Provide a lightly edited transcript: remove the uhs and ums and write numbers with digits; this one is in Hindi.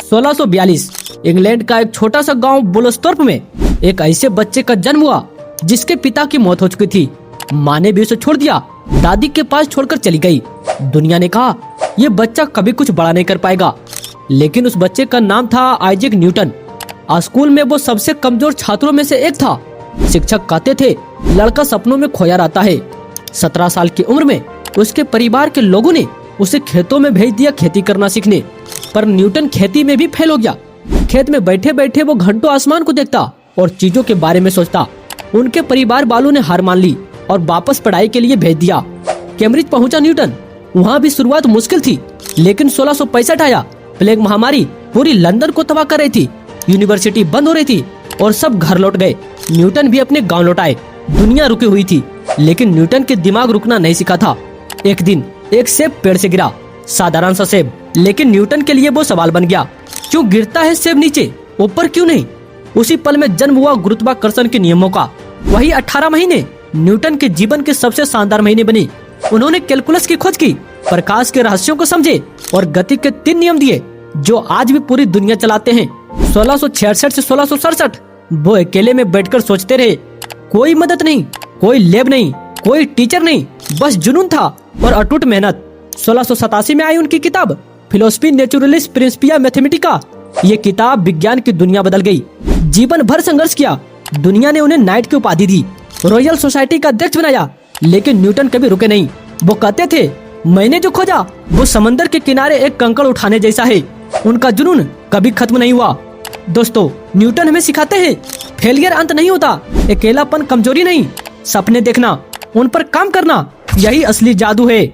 1642 इंग्लैंड का एक छोटा सा गांव बुलस्टोर्प में एक ऐसे बच्चे का जन्म हुआ जिसके पिता की मौत हो चुकी थी। माँ ने भी उसे छोड़ दिया, दादी के पास छोड़कर चली गई। दुनिया ने कहा ये बच्चा कभी कुछ बड़ा नहीं कर पाएगा, लेकिन उस बच्चे का नाम था आइजैक न्यूटन। स्कूल में वो सबसे कमजोर छात्रों में से एक था। शिक्षक कहते थे लड़का सपनों में खोया रहता है। 17 साल की उम्र में उसके परिवार के लोगों ने उसे खेतों में भेज दिया खेती करना सीखने, पर न्यूटन खेती में भी फेल हो गया। खेत में बैठे बैठे वो घंटों आसमान को देखता और चीजों के बारे में सोचता। उनके परिवार वालों ने हार मान ली और वापस पढ़ाई के लिए भेज दिया। कैम्ब्रिज पहुंचा न्यूटन। वहाँ भी शुरुआत मुश्किल थी, लेकिन 1665 आया। प्लेग महामारी पूरी लंदन को तबाह कर रही थी। यूनिवर्सिटी बंद हो रही थी और सब घर लौट गए। न्यूटन भी अपने गांव लौट आए। दुनिया रुकी हुई थी, लेकिन न्यूटन के दिमाग रुकना नहीं सीखा था। एक दिन एक सेब पेड़ से गिरा, साधारण सा सेब, लेकिन न्यूटन के लिए वो सवाल बन गया, क्यों गिरता है सेब नीचे, ऊपर क्यों नहीं? उसी पल में जन्म हुआ गुरुत्वाकर्षण के नियमों का। वही 18 महीने न्यूटन के जीवन के सबसे शानदार महीने बने। उन्होंने कैलकुलस की खोज की, प्रकाश के रहस्यों को समझे और गति के 3 नियम दिए जो आज भी पूरी दुनिया चलाते हैं। 1666 से 1667 वो अकेले में बैठकर सोचते रहे। कोई मदद नहीं, कोई लैब नहीं, कोई टीचर नहीं, बस जुनून था और अटूट मेहनत। 1687 में आई उनकी किताब फिलोसफी नेचुरलिस प्रिंसिपिया मैथमेटिका। ये किताब विज्ञान की दुनिया बदल गई। जीवन भर संघर्ष किया, दुनिया ने उन्हें नाइट की उपाधि दी, रॉयल सोसाइटी का अध्यक्ष बनाया, लेकिन न्यूटन कभी रुके नहीं। वो कहते थे मैंने जो खोजा वो समंदर के किनारे एक कंकड़ उठाने जैसा है। उनका जुनून कभी खत्म नहीं हुआ। दोस्तों, न्यूटन हमें सिखाते हैं फेलियर अंत नहीं होता, अकेलापन कमजोरी नहीं, सपने देखना, उन पर काम करना, यही असली जादू है।